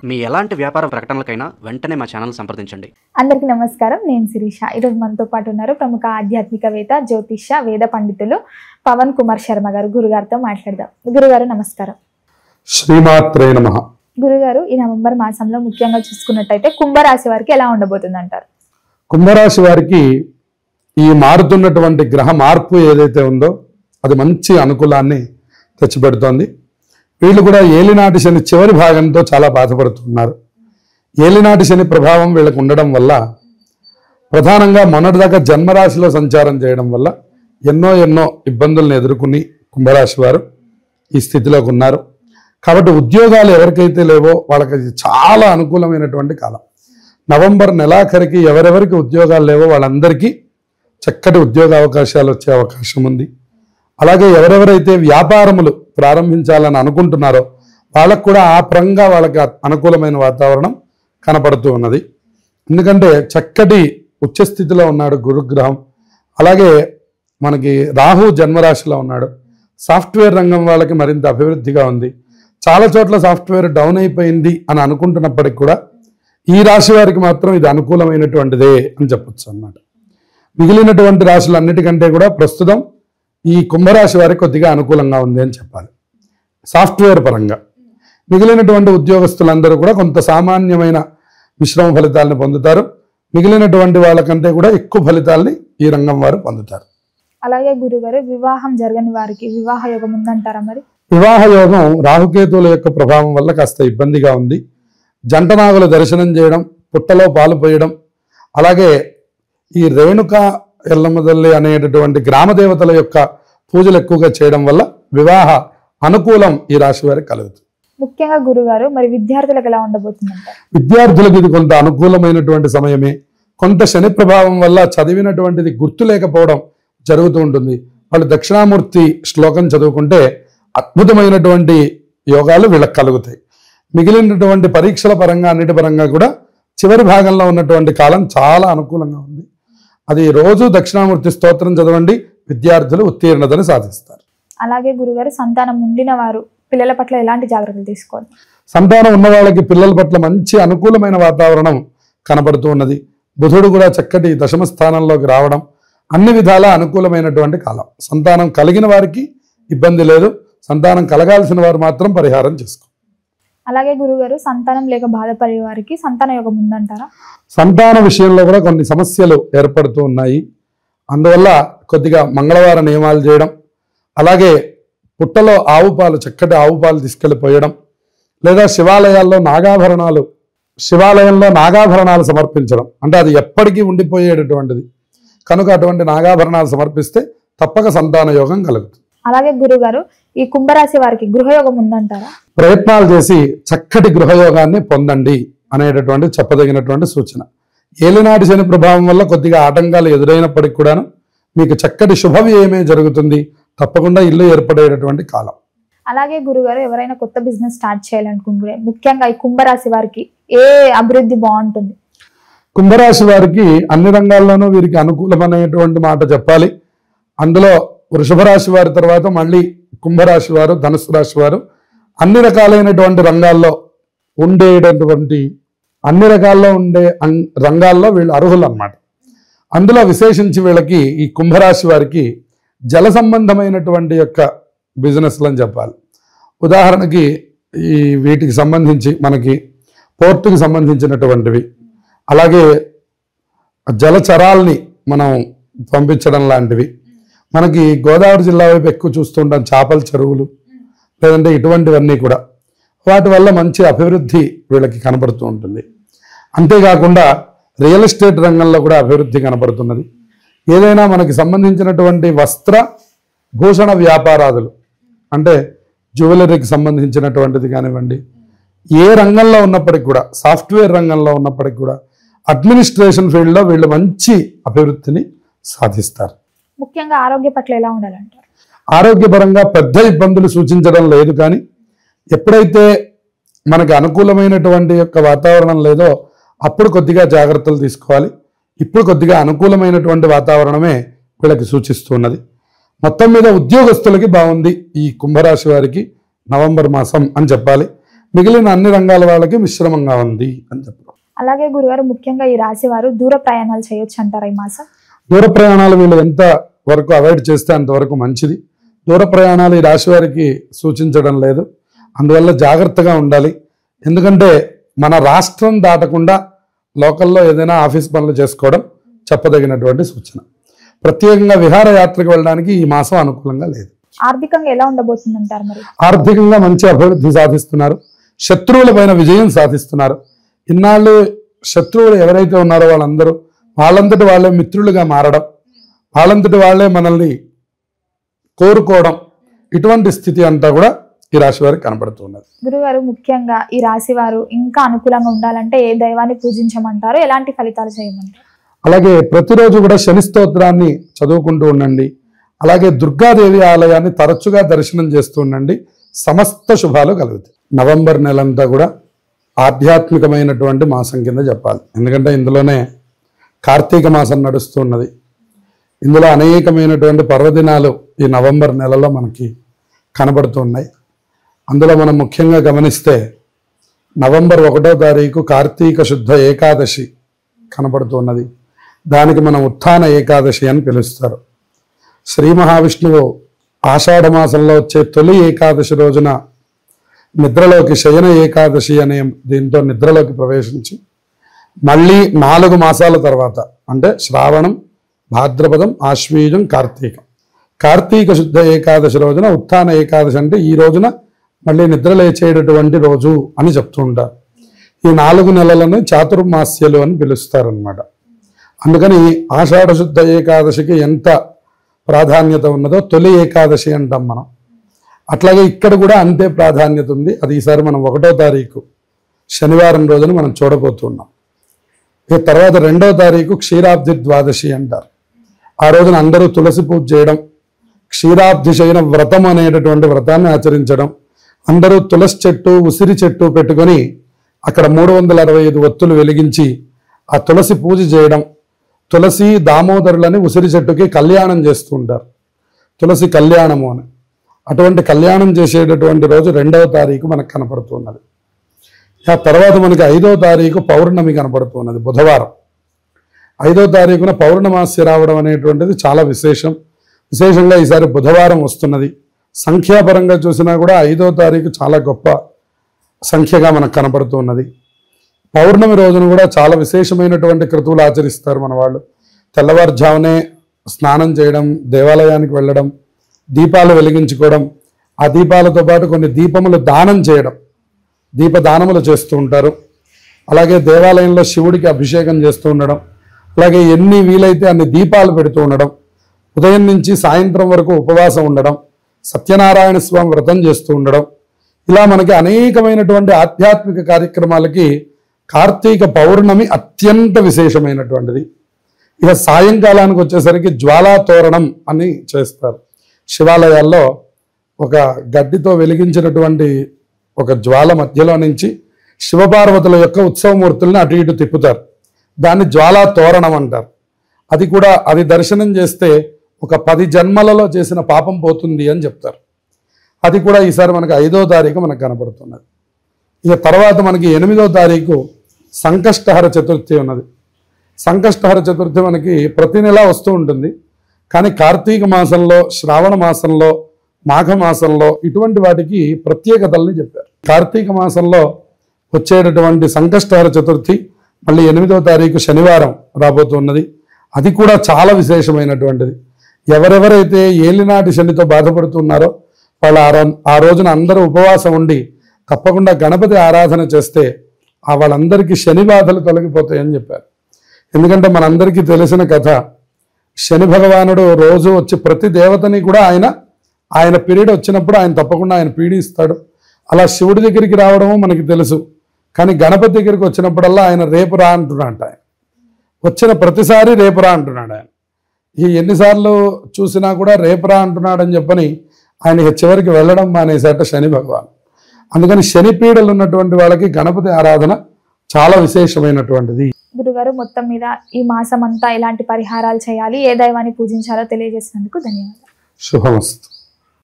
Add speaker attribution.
Speaker 1: మీ ఎలాంటి వ్యాపార ప్రకటనలకైనా వెంటనే మా ఛానల్ సంప్రదించండి.
Speaker 2: అందరికీ నమస్కారం. నేను శిరీష. ఈరోజు మనతో పాటు ఉన్నారు ప్రముఖ ఆధ్యాత్మికవేత్త, జ్యోతిష్య, వేద పండితులు పవన్ కుమార్ శర్మ గారు. గురుగారితో మాట్లాడదాం. గురుగారు నమస్కారం.
Speaker 3: శ్రీమాత్రే నమః.
Speaker 2: గురుగారు, ఈ నవంబర్ మాసంలో ముఖ్యంగా చూసుకున్నట్టయితే కుంభరాశి వారికి ఎలా ఉండబోతుంది అంటారు?
Speaker 3: కుంభరాశి వారికి ఈ మారుతున్నటువంటి గ్రహ మార్పు ఏదైతే ఉందో అది మంచి అనుకూలాన్ని తెచ్చిపెడుతోంది. వీళ్ళు కూడా ఏలినాటి శని చివరి భాగంతో చాలా బాధపడుతున్నారు. ఏలినాటి శని ప్రభావం వీళ్ళకు ఉండడం వల్ల ప్రధానంగా మొన్నటిదాకా జన్మరాశిలో సంచారం చేయడం వల్ల ఎన్నో ఇబ్బందులను ఎదుర్కొని కుంభరాశి వారు ఈ స్థితిలోకి ఉన్నారు. కాబట్టి ఉద్యోగాలు ఎవరికైతే లేవో వాళ్ళకి చాలా అనుకూలమైనటువంటి కాలం. నవంబర్ నెలాఖరికి ఎవరెవరికి ఉద్యోగాలు లేవో వాళ్ళందరికీ చక్కటి ఉద్యోగ అవకాశాలు వచ్చే అవకాశం ఉంది. అలాగే ఎవరెవరైతే వ్యాపారములు ప్రారంభించాలని అనుకుంటున్నారో వాళ్ళకు కూడా ఆ పరంగా వాళ్ళకి అనుకూలమైన వాతావరణం కనపడుతూ ఉన్నది. ఎందుకంటే చక్కటి ఉచ్చస్థితిలో ఉన్నాడు గురుగ్రహం. అలాగే మనకి రాహు జన్మరాశిలో ఉన్నాడు. సాఫ్ట్వేర్ రంగం వాళ్ళకి మరింత అభివృద్ధిగా ఉంది. చాలా చోట్ల సాఫ్ట్వేర్ డౌన్ అయిపోయింది అని అనుకుంటున్నప్పటికీ కూడా ఈ రాశి వారికి మాత్రం ఇది అనుకూలమైనటువంటిదే అని చెప్పొచ్చు అన్నమాట. మిగిలినటువంటి రాశులన్నిటికంటే కూడా ప్రస్తుతం ఈ కుంభరాశి వారికి కొద్దిగా అనుకూలంగా ఉంది అని చెప్పాలి సాఫ్ట్వేర్ పరంగా. మిగిలినటువంటి ఉద్యోగస్తులందరూ కూడా కొంత సామాన్యమైన మిశ్రమ ఫలితాలను పొందుతారు. మిగిలినటువంటి వాళ్ళకంటే కూడా ఎక్కువ ఫలితాలని ఈ రంగం వారు పొందుతారు.
Speaker 2: అలాగే గురుగారు, వివాహం జరగని వారికి వివాహ యోగం ఉందంటారా? మరి
Speaker 3: వివాహ యోగం రాహుకేతువుల యొక్క ప్రభావం వల్ల కాస్త ఇబ్బందిగా ఉంది. జంటనాగుల దర్శనం చేయడం, పుట్టలో పాలు పోయడం, అలాగే ఈ రేణుకా ఎల్లమ్మదల్లి అనేటటువంటి గ్రామ దేవతల యొక్క పూజలు ఎక్కువగా చేయడం వల్ల వివాహ అనుకూలం ఈ రాశి వారికి కలుగుతుంది.
Speaker 2: ముఖ్యంగా గురుగారు, మరి విద్యార్థులకు ఎలా ఉండబోతుందంటారు?
Speaker 3: విద్యార్థులకు ఇది కొంత అనుకూలమైనటువంటి సమయమే. కొంత శని ప్రభావం వల్ల చదివినటువంటిది గుర్తు లేకపోవడం జరుగుతూ ఉంటుంది. వాళ్ళు దక్షిణామూర్తి శ్లోకం చదువుకుంటే అద్భుతమైనటువంటి యోగాలు వీళ్ళకి కలుగుతాయి. మిగిలినటువంటి పరీక్షల పరంగా అన్నిటి పరంగా కూడా చివరి భాగంలో ఉన్నటువంటి కాలం చాలా అనుకూలంగా ఉంది. అది రోజు దక్షిణామూర్తి స్తోత్రం చదవండి, విద్యార్థులు ఉత్తీర్ణతను సాధిస్తారు.
Speaker 2: అలాగే గురుగారు, సంతానం ఉండిన వారు పిల్లల పట్ల ఎలాంటి జాగ్రత్తలు తీసుకోవాలి?
Speaker 3: సంతానం ఉన్న వాళ్ళకి పిల్లల పట్ల మంచి అనుకూలమైన వాతావరణం కనపడుతూ ఉన్నది. బుధుడు కూడా చక్కటి దశమ స్థానంలోకి రావడం అన్ని విధాలా అనుకూలమైనటువంటి కాలం. సంతానం కలిగిన వారికి ఇబ్బంది లేదు. సంతానం కలగాల్సిన వారు మాత్రం పరిహారం చేసుకో.
Speaker 2: అలాగే గురుగారు, సంతానం లేక బాధపడే వారికి సంతాన యోగం ఉందంటారా?
Speaker 3: సంతాన విషయంలో కూడా కొన్ని సమస్యలు ఏర్పడుతూ ఉన్నాయి. అందువల్ల కొద్దిగా మంగళవార నియమాలు చేయడం, అలాగే పుట్టలో ఆవు పాలు, చక్కటి ఆవు పాలు తీసుకెళ్ళిపోయడం, లేదా శివాలయంలో నాగాభరణాలు సమర్పించడం. అంటే అది ఎప్పటికీ ఉండిపోయేటటువంటిది కనుక అటువంటి నాగాభరణాలు సమర్పిస్తే తప్పక సంతాన యోగం కలుగుతుంది.
Speaker 2: అలాగే గురుగారు, ఈ కుంభరాశి వారికి గృహయోగం ఉందంటారా?
Speaker 3: ప్రయత్నాలు చేసి చక్కటి గృహయోగాన్ని పొందండి అనేటటువంటి చెప్పదగినటువంటి సూచన. ఏలినాటి శని ప్రభావం వల్ల కొద్దిగా ఆటంకాలు ఎదురైనప్పటికీ కూడాను మీకు చక్కటి శుభవ్యయమే జరుగుతుంది. తప్పకుండా ఇల్లు ఏర్పడేటటువంటి కాలం.
Speaker 2: అలాగే గురుగారు, ఎవరైనా కొత్త బిజినెస్ స్టార్ట్ చేయాలనుకుంటే ముఖ్యంగా ఈ కుంభరాశి వారికి ఏ అభివృద్ధి బాగుంటుంది?
Speaker 3: కుంభరాశి వారికి అన్ని రంగాల్లోనూ వీరికి అనుకూలమైనటువంటి మాట చెప్పాలి. అందులో వృషభ రాశి వారి తర్వాత మళ్ళీ కుంభరాశి వారు, ధనుసు రాశి వారు అన్ని రకాలైనటువంటి రంగాల్లో ఉండే రంగాల్లో వీళ్ళు అర్హులు అన్నమాట. అందులో విశేషించి వీళ్ళకి ఈ కుంభరాశి వారికి జల సంబంధమైనటువంటి యొక్క బిజినెస్లు అని చెప్పాలి. ఉదాహరణకి ఈ వీటికి సంబంధించి మనకి పోర్టుకి సంబంధించినటువంటివి, అలాగే జలచరాల్ని మనం పంపించడం లాంటివి, మనకి గోదావరి జిల్లా వైపు ఎక్కువ చూస్తుంటాం చేపల చెరువులు, లేదంటే ఇటువంటివన్నీ కూడా వాటి వల్ల మంచి అభివృద్ధి వీళ్ళకి కనపడుతూ ఉంటుంది. అంతేకాకుండా రియల్ ఎస్టేట్ రంగంలో కూడా అభివృద్ధి కనపడుతున్నది. ఏదైనా మనకి సంబంధించినటువంటి వస్త్ర భూషణ వ్యాపారాదులు, అంటే జ్యువెలరీకి సంబంధించినటువంటిది కానివ్వండి, ఏ రంగంలో ఉన్నప్పటికీ కూడా, సాఫ్ట్వేర్ రంగంలో ఉన్నప్పటికీ కూడా, అడ్మినిస్ట్రేషన్ ఫీల్డ్లో వీళ్ళు మంచి అభివృద్ధిని సాధిస్తారు.
Speaker 2: ముఖ్యంగా ఆరోగ్య పట్ల ఎలా ఉండాలంటారు?
Speaker 3: ఆరోగ్యపరంగా పెద్ద ఇబ్బందులు సూచించడం లేదు, కానీ ఎప్పుడైతే మనకి అనుకూలమైనటువంటి యొక్క వాతావరణం లేదో అప్పుడు కొద్దిగా జాగ్రత్తలు తీసుకోవాలి. ఇప్పుడు కొద్దిగా అనుకూలమైనటువంటి వాతావరణమే వీళ్ళకి సూచిస్తున్నది. మొత్తం మీద ఉద్యోగస్తులకి బాగుంది ఈ కుంభరాశి వారికి నవంబర్ మాసం అని చెప్పాలి. మిగిలిన అన్ని రంగాల వాళ్ళకి మిశ్రమంగా ఉంది అని చెప్పడం.
Speaker 2: అలాగే గురుగారు ముఖ్యంగా ఈ రాశి వారు దూర ప్రయాణాలు చేయొచ్చు అంటారా ఈ మాసం?
Speaker 3: దూర ప్రయాణాలు వీళ్ళు ఎంత వరకు అవాయిడ్ చేస్తే అంతవరకు మంచిది. దూర ప్రయాణాలు ఈ రాశి వారికి సూచించడం లేదు. అందువల్ల జాగ్రత్తగా ఉండాలి. ఎందుకంటే మన రాష్ట్రం దాటకుండా లోకల్లో ఏదైనా ఆఫీస్ పనులు చేసుకోవడం చెప్పదగినటువంటి సూచన. ప్రత్యేకంగా విహారయాత్రకు వెళ్ళడానికి ఈ మాసం అనుకూలంగా లేదు.
Speaker 2: ఆర్థికంగా ఎలా ఉండబోతుంది అంటారు మరి?
Speaker 3: ఆర్థికంగా మంచి అభివృద్ధి సాధిస్తున్నారు. శత్రువుల పైన విజయం సాధిస్తున్నారు. ఇన్నాళ్ళు శత్రువులు ఎవరైతే ఉన్నారో వాళ్ళంతటి వాళ్ళే మిత్రులుగా మారడం, వాళ్ళంతటి వాళ్ళే మనల్ని కోరుకోవడం, ఇటువంటి స్థితి అంతా కూడా ఈ రాశి వారికి కనపడుతున్నది.
Speaker 2: గురుగారు ముఖ్యంగా ఈ రాశి వారు ఇంకా అనుకూలంగా ఉండాలంటే ఏ దైవాన్ని పూజించమంటారు, ఎలాంటి ఫలితాలు చేయమంటారు?
Speaker 3: అలాగే ప్రతిరోజు కూడా శని స్తోత్రాన్ని చదువుకుంటూ ఉండండి. అలాగే దుర్గాదేవి ఆలయాన్ని తరచుగా దర్శనం చేస్తూ ఉండండి. సమస్త శుభాలు కలుగుతాయి. నవంబర్ నెలంతా కూడా ఆధ్యాత్మికమైనటువంటి మాసం కింద చెప్పాలి. ఎందుకంటే ఇందులోనే కార్తీక మాసం నడుస్తున్నది. ఇందులో అనేకమైనటువంటి పర్వదినాలు ఈ నవంబర్ నెలలో మనకి కనబడుతున్నాయి. అందులో మనం ముఖ్యంగా గమనిస్తే నవంబర్ 1వ తారీఖు కార్తీక శుద్ధ ఏకాదశి కనబడుతున్నది. దానికి మనం ఉత్థాన ఏకాదశి అని పిలుస్తారు. శ్రీ మహావిష్ణువు ఆషాఢ మాసంలో వచ్చే తొలి ఏకాదశి రోజున నిద్రలోకి శయన ఏకాదశి అనే దీంతో నిద్రలోకి ప్రవేశించి మళ్ళీ 4 మాసాల తర్వాత అంటే శ్రావణం, భాద్రపదం, ఆశ్వీజం, కార్తీక శుద్ధ ఏకాదశి రోజున ఉత్థాన ఏకాదశి అంటే ఈ రోజున మళ్ళీ నిద్ర లేచేటటువంటి రోజు అని చెప్తూ ఉంటారు. ఈ 4 నెలలను చాతుర్మాస్యలు అని పిలుస్తారనమాట. అందుకని ఆషాఢ శుద్ధ ఏకాదశికి ఎంత ప్రాధాన్యత ఉన్నదో తొలి ఏకాదశి అంటాం మనం. అట్లాగే ఇక్కడ కూడా అంతే ప్రాధాన్యత ఉంది. అది ఈసారి మనం 1వ తారీఖు శనివారం రోజున మనం చూడబోతున్నాం. ఇక తర్వాత 2వ తారీఖు క్షీరాబ్ది ద్వాదశి అంటారు. ఆ రోజున అందరూ తులసి పూజ చేయడం, క్షీరాబ్ది శయన వ్రతం అనేటటువంటి వ్రతాన్ని ఆచరించడం, అందరూ తులసి చెట్టు, ఉసిరి చెట్టు పెట్టుకొని అక్కడ 365 ఒత్తులు వెలిగించి ఆ తులసి పూజ చేయడం, తులసి దామోదరులని ఉసిరి చెట్టుకి కళ్యాణం చేస్తూ ఉంటారు. తులసి కళ్యాణము అని. అటువంటి కళ్యాణం చేసేటటువంటి రోజు 2వ తారీఖు మనకు కనపడుతున్నది. ఆ తర్వాత మనకి 5వ తారీఖు పౌర్ణమి కనపడుతున్నది, బుధవారం. 5వ తారీఖున పౌర్ణమాస్య రావడం అనేటువంటిది చాలా విశేషంగా ఈసారి బుధవారం వస్తున్నది. సంఖ్యాపరంగా చూసినా కూడా 5వ తారీఖు చాలా గొప్ప సంఖ్యగా మనకు కనపడుతున్నది. పౌర్ణమి రోజున కూడా చాలా విశేషమైనటువంటి క్రతువులు ఆచరిస్తారు మన వాళ్ళు. తెల్లవారుజామునే స్నానం చేయడం, దేవాలయానికి వెళ్ళడం, దీపాలు వెలిగించుకోవడం, ఆ దీపాలతో పాటు కొన్ని దీపములు దానం చేయడం, దీపదానములు చేస్తూ ఉంటారు. అలాగే దేవాలయంలో శివుడికి అభిషేకం చేస్తూ ఉండడం, అలాగే ఎన్ని వీలైతే అన్ని దీపాలు పెడుతూ ఉండడం, ఉదయం నుంచి సాయంత్రం వరకు ఉపవాసం ఉండడం, సత్యనారాయణ స్వామి వ్రతం చేస్తూ ఉండడం, ఇలా మనకి అనేకమైనటువంటి ఆధ్యాత్మిక కార్యక్రమాలకి కార్తీక పౌర్ణమి అత్యంత విశేషమైనటువంటిది. ఇక సాయంకాలానికి వచ్చేసరికి జ్వాలా తోరణం అని చేస్తారు. శివాలయాల్లో ఒక గడ్డితో వెలిగించినటువంటి ఒక జ్వాల మధ్యలో నుంచి శివపార్వతుల యొక్క ఉత్సవమూర్తుల్ని అటు ఇటు తిప్పుతారు. దాన్ని జ్వాలా తోరణం అంటారు. అది దర్శనం చేస్తే ఒక 10 జన్మలలో చేసిన పాపం పోతుంది అని చెప్తారు. అది కూడా ఈసారి మనకు 5వ తారీఖు మనకు కనపడుతున్నది. ఇక తర్వాత మనకి 8వ తారీఖు సంకష్టహర చతుర్థి ఉన్నది. సంకష్టహర చతుర్థి మనకి ప్రతి నెల వస్తూ ఉంటుంది. కానీ కార్తీక మాసంలో, శ్రావణ మాసంలో, మాఘ మాసంలో ఇటువంటి వాటికి ప్రత్యేకతల్ని చెప్పారు. కార్తీక మాసంలో వచ్చేటటువంటి సంకష్టహర చతుర్థి మళ్ళీ 8వ తారీఖు శనివారం రాబోతున్నది. అది కూడా చాలా విశేషమైనటువంటిది. ఎవరెవరైతే ఏలినాటి శనితో బాధపడుతున్నారో వాళ్ళు ఆ రోజున అందరూ ఉపవాసం ఉండి తప్పకుండా గణపతి ఆరాధన చేస్తే వాళ్ళందరికీ శని బాధలు తొలగిపోతాయని చెప్పారు. ఎందుకంటే మనందరికీ తెలిసిన కథ, శని భగవానుడు రోజు వచ్చి ప్రతి దేవతని కూడా ఆయన పీరియడ్ వచ్చినప్పుడు ఆయన తప్పకుండా ఆయన పీడిస్తాడు. అలా శివుడి దగ్గరికి రావడము మనకి తెలుసు. కానీ గణపతి దగ్గరికి వచ్చినప్పుడల్లా ఆయన రేపు రా అంటున్నాడు. ఆయన వచ్చిన ప్రతిసారి రేపు రా అంటున్నాడు. ఆయన ఎన్నిసార్లు చూసినా కూడా రేపు రా అంటున్నాడని చెప్పని ఆయన చివరికి వెళ్ళడం మానేసేట శని భగవాన్. అందుకని శని పీడలు ఉన్నటువంటి వాళ్ళకి గణపతి ఆరాధన చాలా విశేషమైనటువంటిది.
Speaker 2: గురుగారు మొత్తం మీద ఈ మాసం అంతా ఎలాంటి పరిహారాలు చేయాలి, ఏ దైవాన్ని పూజించాలో తెలియజేసినందుకు ధన్యవాదాలు.
Speaker 3: శుభమస్తు.